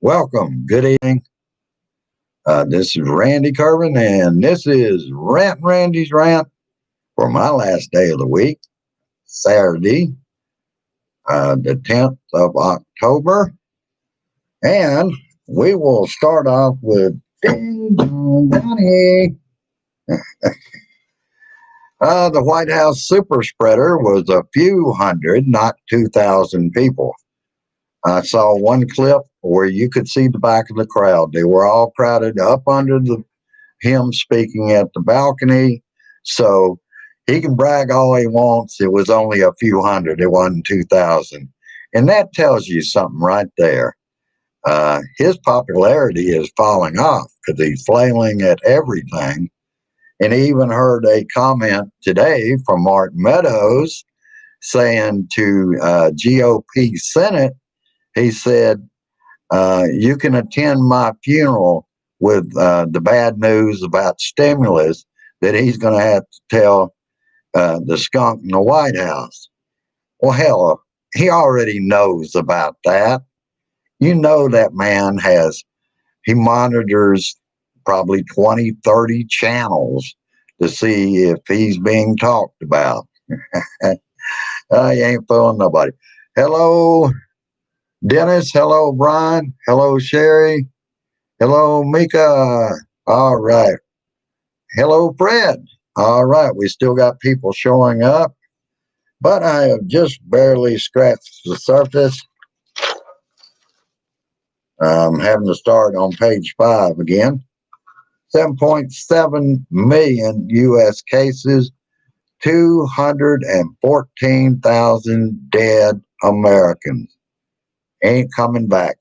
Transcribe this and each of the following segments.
Welcome. Good evening. This is Randy Curvin, and this is Randy's Rant for my last day of the week, Saturday, the 10th of October. And we will start off with Ding Dong Donnie. The White House super spreader was a few hundred, not 2,000 people. I saw one clip where you could see the back of the crowd. They were all crowded up under him speaking at the balcony. So he can brag all he wants. It was only a few hundred. It wasn't 2,000. And that tells you something right there. His popularity is falling off because he's flailing at everything. And he even heard a comment today from Mark Meadows saying to GOP Senate, he said, you can attend my funeral with the bad news about stimulus that he's going to have to tell the skunk in the White House. Well, hell, he already knows about that. You know that man he monitors probably 20, 30 channels to see if he's being talked about. He ain't fooling nobody. Hello, Dennis. Hello, Brian. Hello, Sherry. Hello, Mika. All right. Hello, Fred. All right. We still got people showing up, but I have just barely scratched the surface. I'm having to start on page 5 again. 7.7 million U.S. cases, 214,000 dead Americans. Ain't coming back.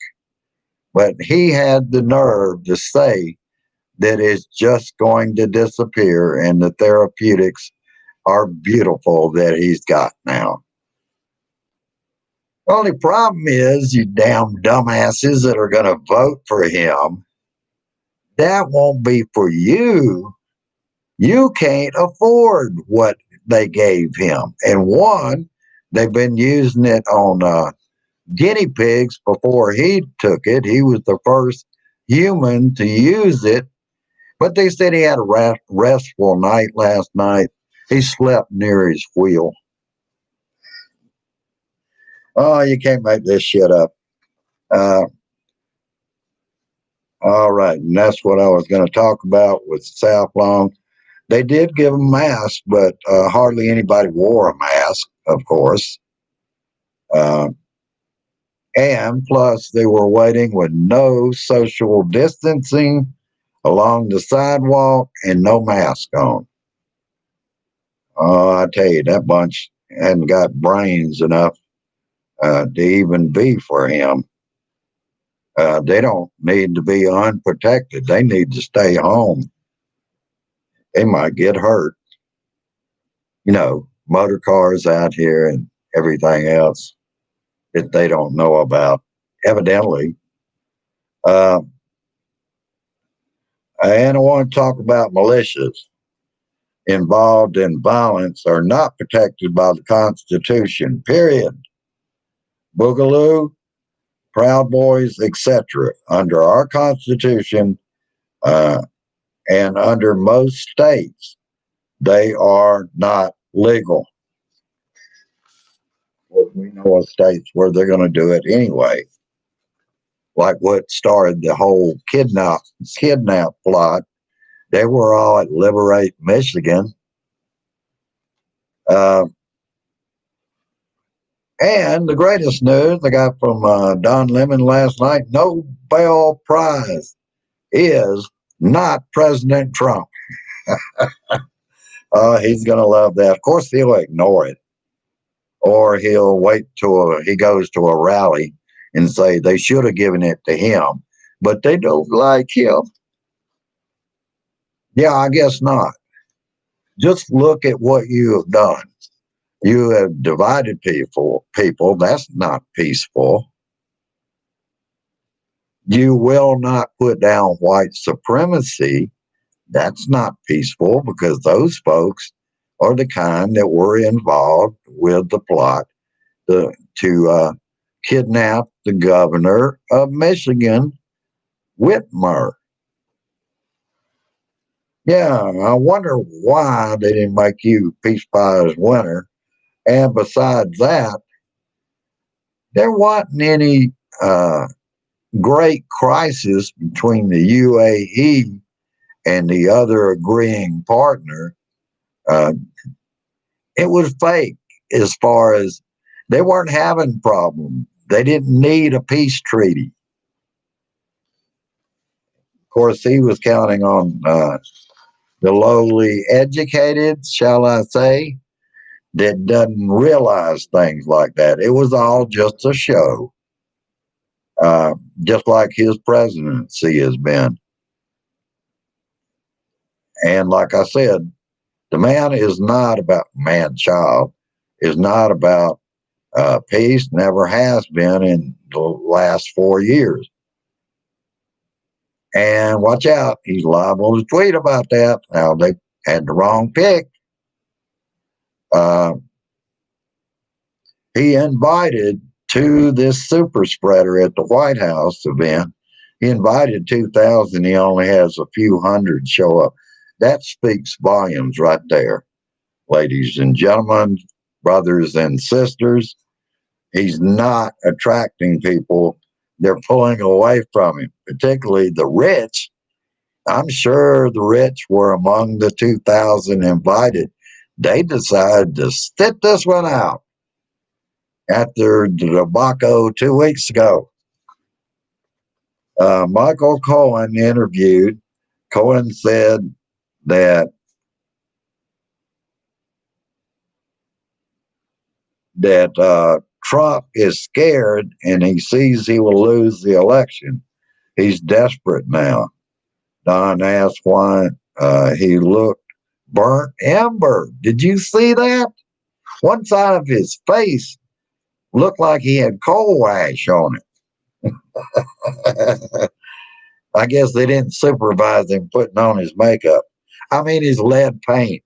But he had the nerve to say that it's just going to disappear and the therapeutics are beautiful that he's got now. The only problem is, you damn dumbasses that are going to vote for him, that won't be for you. You can't afford what they gave him. And one, they've been using it on guinea pigs before he took it. He was the first human to use it. But they said he had a restful night last night. He slept near his wheel. Oh, you can't make this shit up. All right, and that's what I was going to talk about with South Lawn. They did give them masks, but hardly anybody wore a mask, of course. And plus, they were waiting with no social distancing along the sidewalk and no mask on. Oh, I tell you, that bunch hadn't got brains enough to even be for him. They don't need to be unprotected. They need to stay home. They might get hurt. You know, motor cars out here and everything else that they don't know about, evidently. And I want to talk about militias involved in violence are not protected by the Constitution, period. Boogaloo, Proud Boys, etc. Under our Constitution and under most states, they are not legal. Well, we know of states where they're going to do it anyway, like what started the whole kidnap plot. They were all at Liberate, Michigan. And the greatest news I got from Don Lemon last night, Nobel Prize is not President Trump. He's going to love that. Of course, he'll ignore it. Or he'll wait till he goes to a rally and say they should have given it to him, but they don't like him. Yeah, I guess not. Just look at what you have done. You have divided people. That's not peaceful. You will not put down white supremacy. That's not peaceful, because those folks are the kind that were involved with the plot to kidnap the governor of Michigan, Whitmer. Yeah, I wonder why they didn't make you Peace Prize winner. And besides that, there wasn't any great crisis between the UAE and the other agreeing partner. Uh, it was fake as far as they weren't having problems. They didn't need a peace treaty. Of course, he was counting on the lowly educated, shall I say, that doesn't realize things like that. It was all just a show, uh, just like his presidency has been. And like I said, the man is not about man child, is not about peace, never has been in the last 4 years. And watch out, he's liable to tweet about that. Now, they had the wrong pick. Uh, he invited to this super spreader at the White House event. He invited 2,000. He only has a few hundred show up. That speaks volumes right there, ladies and gentlemen, brothers and sisters. He's not attracting people. They're pulling away from him, particularly the rich. I'm sure the rich were among the 2,000 invited. They decided to sit this one out after the debacle 2 weeks ago. Michael Cohen interviewed. Cohen said that Trump is scared and he sees he will lose the election. He's desperate now. Don asked why he looked burnt ember. Did you see that? One side of his face looked like he had coal ash on it. I guess they didn't supervise him putting on his makeup. I mean, his lead paint.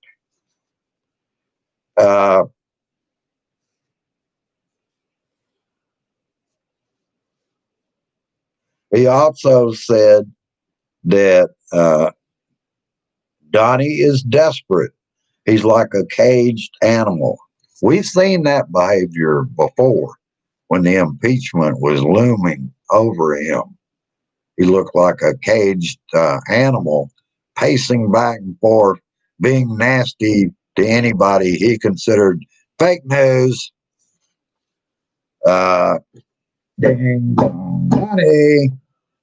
Uh, he also said that Donnie is desperate. He's like a caged animal. We've seen that behavior before when the impeachment was looming over him. He looked like a caged animal, pacing back and forth, being nasty to anybody he considered fake news. Uh, Ding dong, Donnie,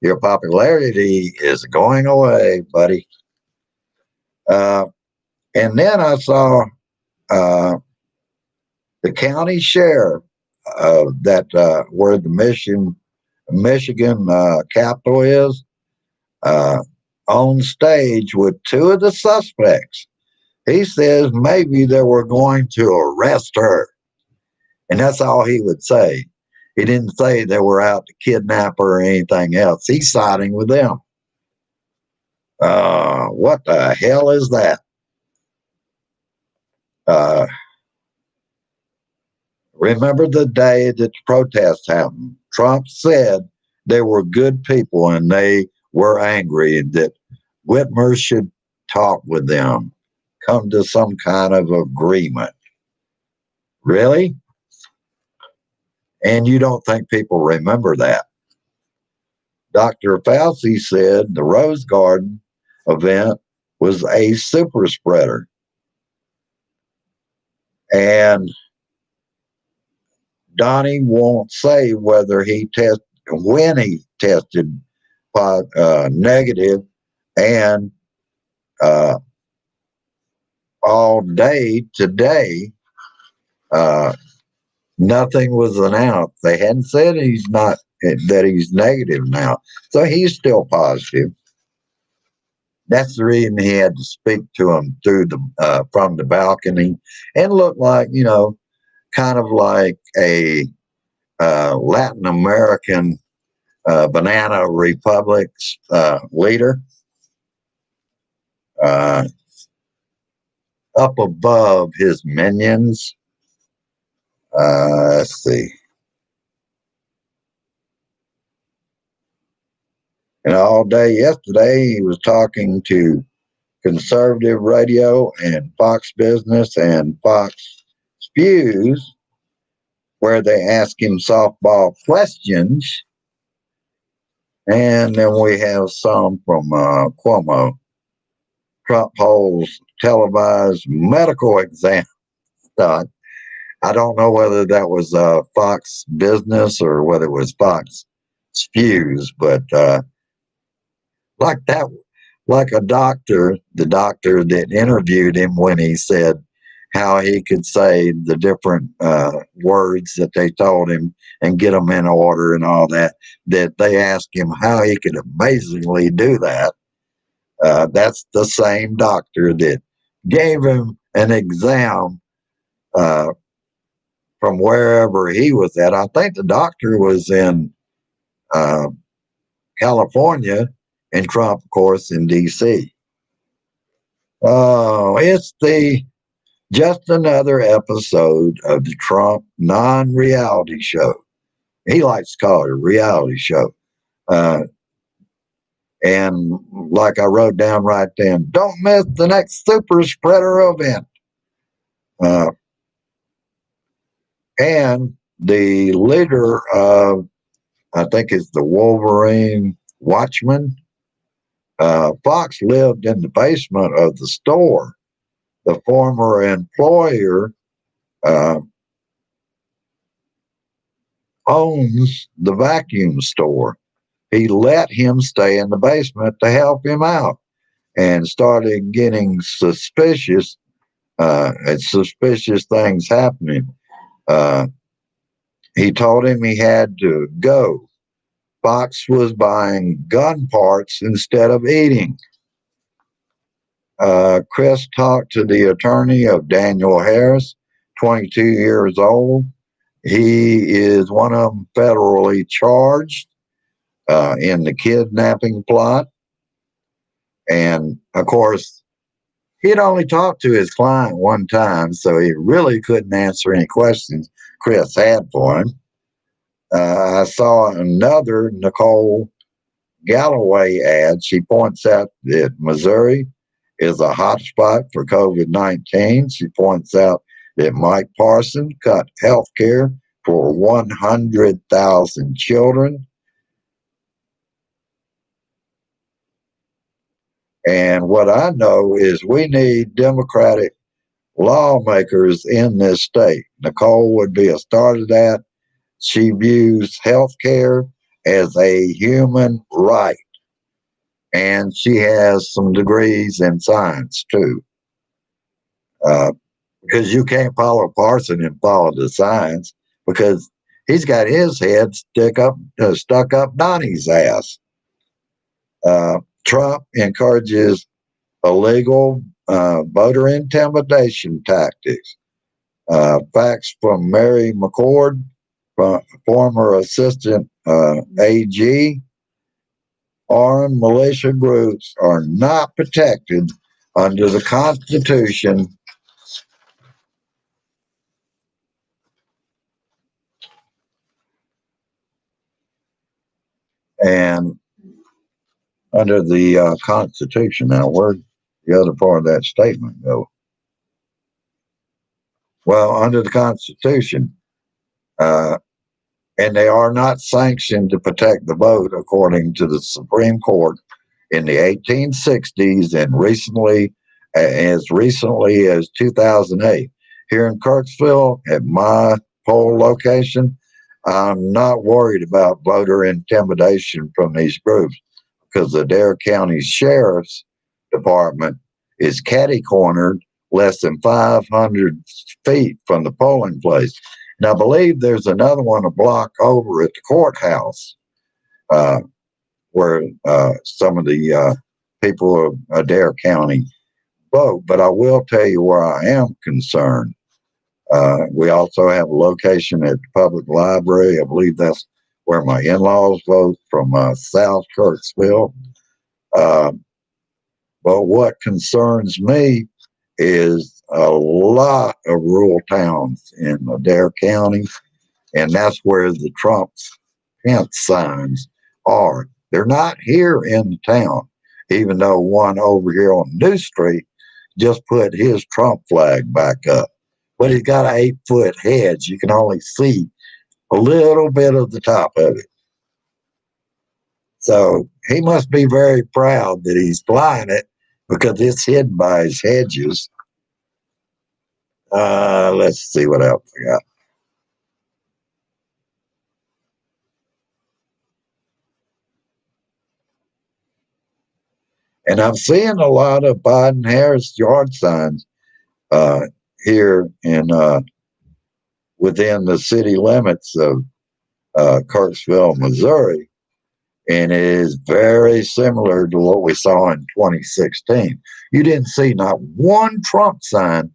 your popularity is going away, buddy. Uh, and then I saw uh, the county sheriff where the Michigan capital is uh, on stage with two of the suspects. He says maybe they were going to arrest her, and that's all he would say. He didn't say they were out to kidnap her or anything else. He's siding with them. What the hell is that? Uh, Remember the day that the protests happened? Trump said they were good people and they were angry that Whitmer should talk with them, come to some kind of agreement. Really? And you don't think people remember that? Dr. Fauci said the Rose Garden event was a super spreader. And Donnie won't say whether when he tested negative, and uh, all day today, uh, nothing was announced. They hadn't said he's not that he's negative now, so he's still positive. That's the reason he had to speak to him through the from the balcony and look like kind of like a Latin American Banana Republic's leader, uh, up above his minions. Let's see. And all day yesterday, he was talking to conservative radio and Fox Business and Fox Spews, where they ask him softball questions. And then we have some from Cuomo. Trump holds televised medical exam. Uh, I don't know whether that was Fox Business or whether it was Fox Spews, but like that, like a doctor, the doctor that interviewed him when he said how he could say the different words that they told him and get them in order and all that, that they asked him how he could amazingly do that. That's the same doctor that gave him an exam uh, from wherever he was at. I think the doctor was in uh, California, and Trump, of course, in D.C. Oh, it's the just another episode of the Trump non-reality show. He likes to call it a reality show. Uh, and like I wrote down right then, don't miss the next super spreader event. Uh, and the leader of, I think it's the Wolverine Watchman, Fox lived in the basement of the store. The former employer uh, owns the vacuum store. He let him stay in the basement to help him out and started getting suspicious and suspicious things happening. Uh, he told him he had to go. Fox was buying gun parts instead of eating. Chris talked to the attorney of Daniel Harris, 22 years old. He is one of them federally charged in the kidnapping plot. And of course, he'd only talked to his client one time, so he really couldn't answer any questions Chris had for him. I saw another Nicole Galloway ad. She points out that Missouri is a hotspot for COVID 19. She points out that Mike Parson cut health care for 100,000 children. And what I know is we need Democratic lawmakers in this state. Nicole would be a start of that. She views health care as a human right, and she has some degrees in science too. Because you can't follow Parson and follow the science because he's got his head stuck up Donnie's ass. Trump encourages illegal voter intimidation tactics. Facts from Mary McCord, former assistant AG. Armed militia groups are not protected under the Constitution and under the Constitution. Now, where'd the other part of that statement go? Well, under the Constitution, uh, and they are not sanctioned to protect the vote, according to the Supreme Court in the 1860s and as recently as 2008. Here in Kirksville, at my poll location, I'm not worried about voter intimidation from these groups because the Dare County Sheriff's Department is catty cornered less than 500 feet from the polling place. And I believe there's another one a block over at the courthouse uh, where some of the people of Adair County vote. But I will tell you where I am concerned. We also have a location at the public library. I believe that's where my in-laws vote from South Kirksville. But what concerns me is a lot of rural towns in Adair County, and that's where the Trump's Pence signs are. They're not here in town, even though one over here on New Street just put his Trump flag back up. But he's got an 8-foot hedge. You can only see a little bit of the top of it. So he must be very proud that he's flying it because it's hidden by his hedges. Let's see what else we got. And I'm seeing a lot of Biden Harris yard signs uh, here in within the city limits of Kirksville, Missouri, and it is very similar to what we saw in 2016. You didn't see not one Trump sign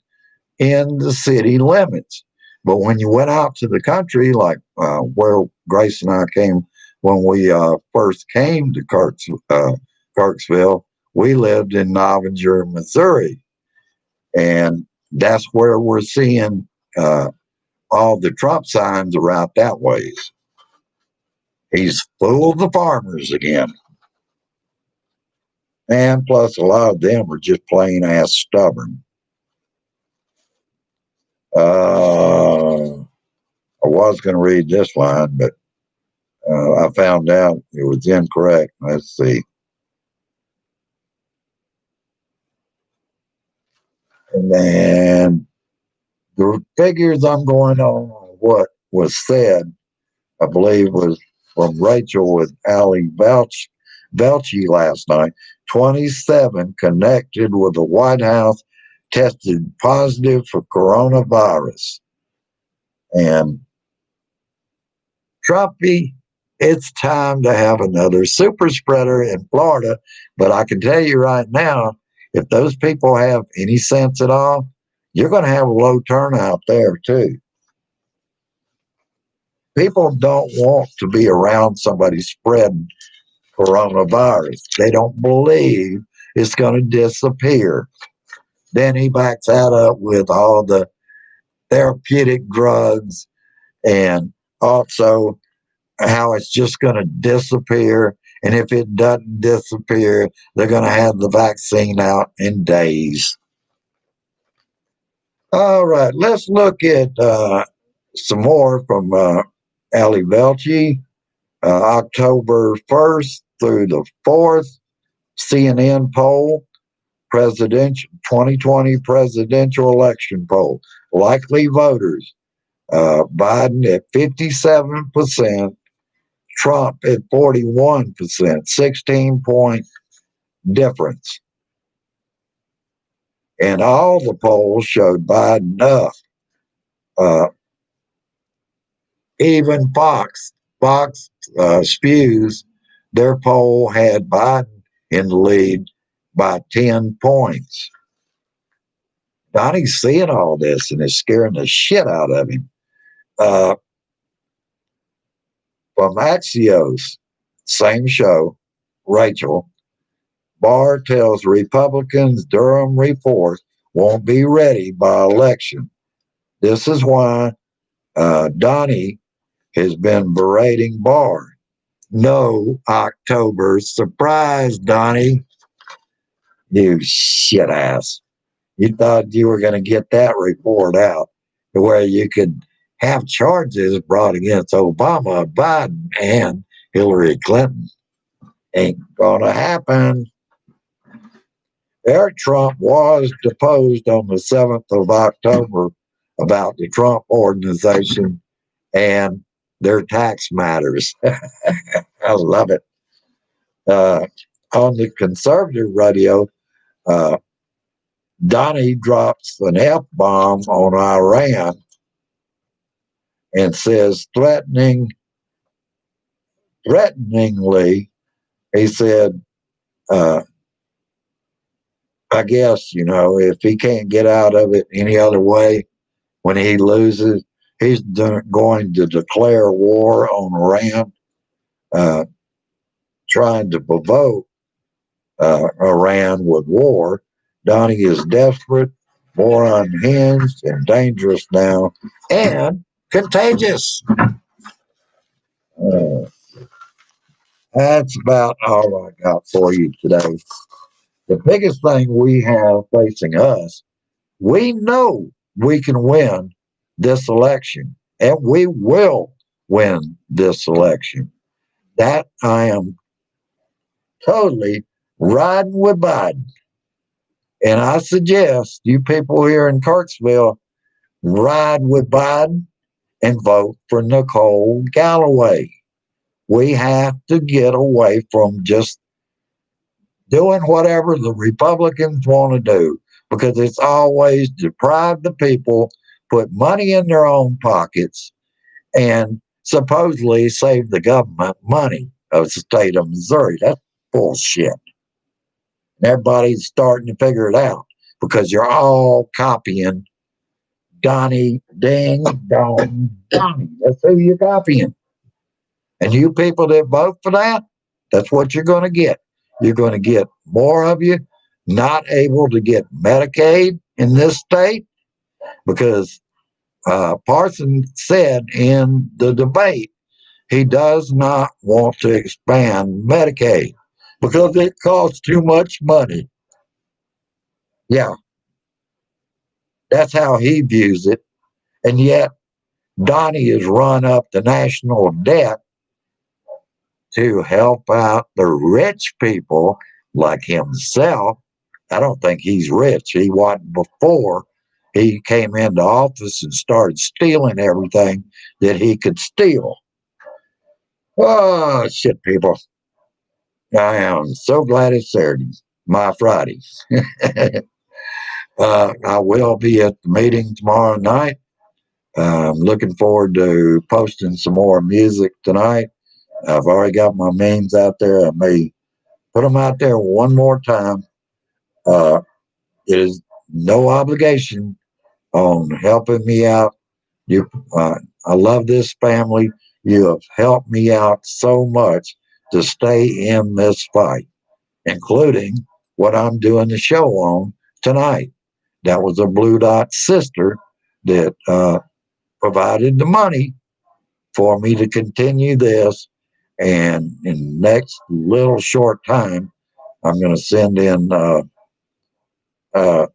in the city limits, but when you went out to the country, like where Grace and I came when we first came to Kirksville, we lived in Novinger, Missouri, and that's where we're seeing all the Trump signs are out that ways. He's fooled the farmers again. And plus, a lot of them are just plain ass stubborn. I was going to read this line, but I found out it was incorrect. Let's see. And then the figures I'm going on, what was said, I believe, was from Rachel with Ali Belchi last night. 27 connected with the White House tested positive for coronavirus. And Trumpy, it's time to have another super spreader in Florida. But I can tell you right now, if those people have any sense at all, you're going to have a low turnout there too. People don't want to be around somebody spreading coronavirus. They don't believe it's going to disappear. Then he backs that up with all the therapeutic drugs and also how it's just going to disappear. And if it doesn't disappear, they're going to have the vaccine out in days. All right, let's look at some more from Ali Velchi, October 1st through the 4th, CNN poll, presidential 2020 presidential election poll. Likely voters, Biden at 57%, Trump at 41%, 16-point difference. And all the polls showed Biden up. Even Fox spews, their poll had Biden in the lead by 10 points. Donnie's seeing all this and it's scaring the shit out of him. From Axios, same show, Rachel, Barr tells Republicans Durham report won't be ready by election. This is why Donnie has been berating Barr. No October surprise, Donnie. You shit ass. You thought you were going to get that report out to where you could have charges brought against Obama, Biden, and Hillary Clinton. Ain't going to happen. Eric Trump was deposed on the 7th of October about the Trump Organization and their tax matters. I love it. On the conservative radio, Donnie drops an F bomb on Iran and says threateningly, he said, I guess, if he can't get out of it any other way, when he loses, he's going to declare war on Iran, trying to provoke Iran with war. Donnie is desperate, more unhinged, and dangerous now, and contagious. That's about all I got for you today. The biggest thing we have facing us, we know we can win this election, and we will win this election. That I am totally riding with Biden. And I suggest you people here in Kirksville ride with Biden and vote for Nicole Galloway. We have to get away from just doing whatever the Republicans want to do because it's always deprive the people, put money in their own pockets, and supposedly save the government money of the state of Missouri. That's bullshit. And everybody's starting to figure it out because you're all copying Donnie Ding Dong Donnie. That's who you're copying. And you people that vote for that, that's what you're going to get. You're going to get more of you not able to get Medicaid in this state because Parson said in the debate he does not want to expand Medicaid because it costs too much money. Yeah, that's how he views it. And yet, Donnie has run up the national debt to help out the rich people like himself. I don't think he's rich. He wasn't before he came into office and started stealing everything that he could steal. Oh, shit, people. I am so glad it's Saturday, my Friday. I will be at the meeting tomorrow night. I'm looking forward to posting some more music tonight. I've already got my memes out there. I may put them out there one more time. Uh, it is no obligation on helping me out. You, I love this family. You have helped me out so much to stay in this fight, including what I'm doing the show on tonight. That was a Blue Dot sister that provided the money for me to continue this. And in the next little short time, I'm going to send in uh, the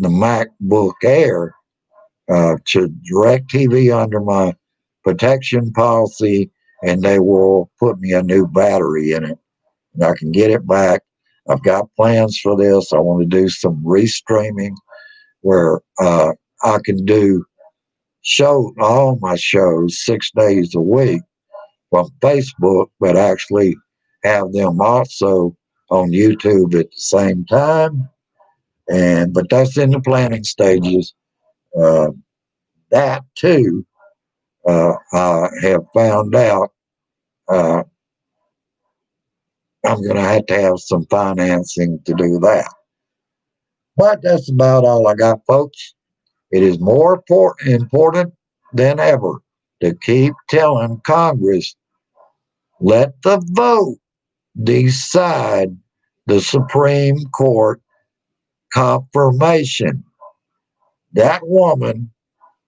MacBook Air to DirecTV under my protection policy, and they will put me a new battery in it. And I can get it back. I've got plans for this. I want to do some restreaming where I can do show all my shows 6 days a week from Facebook, but actually have them also on YouTube at the same time. And but that's in the planning stages. Uh, that too, I have found out uh, I'm going to have some financing to do that. But that's about all I got, folks. It is more important than ever to keep telling Congress, let the vote decide the Supreme Court confirmation. That woman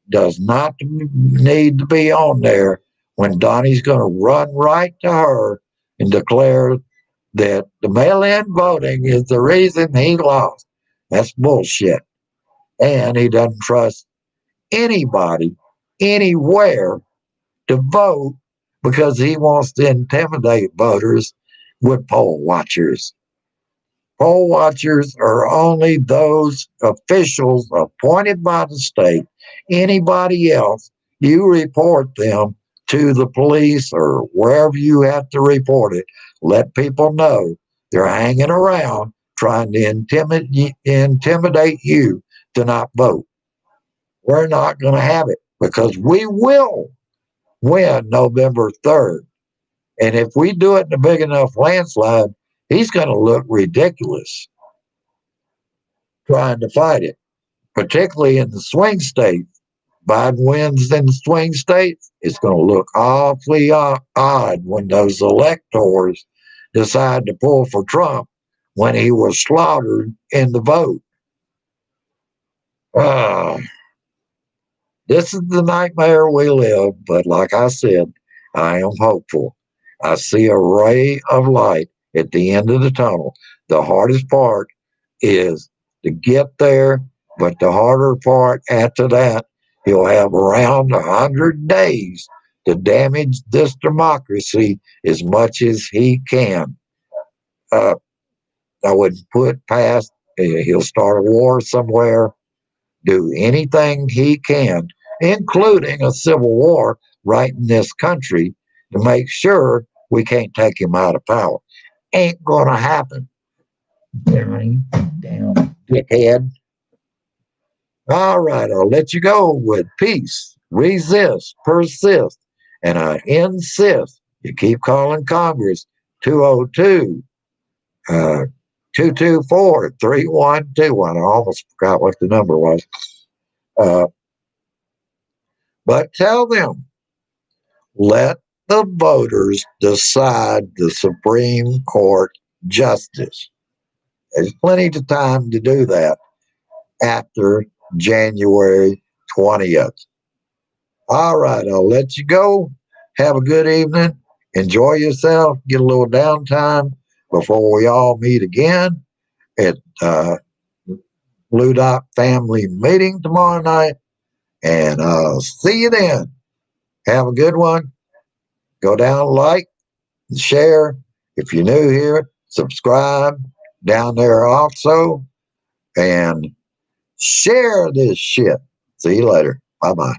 does not need to be on there when Donnie's going to run right to her and declare that the mail in voting is the reason he lost. That's bullshit. And he doesn't trust anybody anywhere to vote because he wants to intimidate voters with poll watchers. Poll watchers are only those officials appointed by the state. Anybody else, you report them to the police or wherever you have to report it. Let people know they're hanging around trying to intimidate you to not vote. We're not going to have it because we will win November 3rd. And if we do it in a big enough landslide, he's going to look ridiculous trying to fight it, particularly in the swing states. Biden wins in the swing states, it's going to look awfully odd when those electors decide to pull for Trump when he was slaughtered in the vote. Uh, this is the nightmare we live, but like I said, I am hopeful. I see a ray of light at the end of the tunnel. The hardest part is to get there, but the harder part after that, he'll have around 100 days to damage this democracy as much as he can. Uh, I wouldn't put past, he'll start a war somewhere, do anything he can, including a civil war right in this country to make sure we can't take him out of power. Ain't gonna happen. Damn dickhead. All right, I'll let you go with peace, resist, persist, and I insist you keep calling Congress 202 224 3121. I almost forgot what the number was. Uh, but tell them, let the voters decide the Supreme Court justice. There's plenty of time to do that after January 20th. All right, I'll let you go. Have a good evening. Enjoy yourself. Get a little downtime before we all meet again at Blue Dot Family Meeting tomorrow night. And I'll see you then. Have a good one. Go down, like, and share. If you're new here, subscribe down there also. And share this shit. See you later. Bye bye.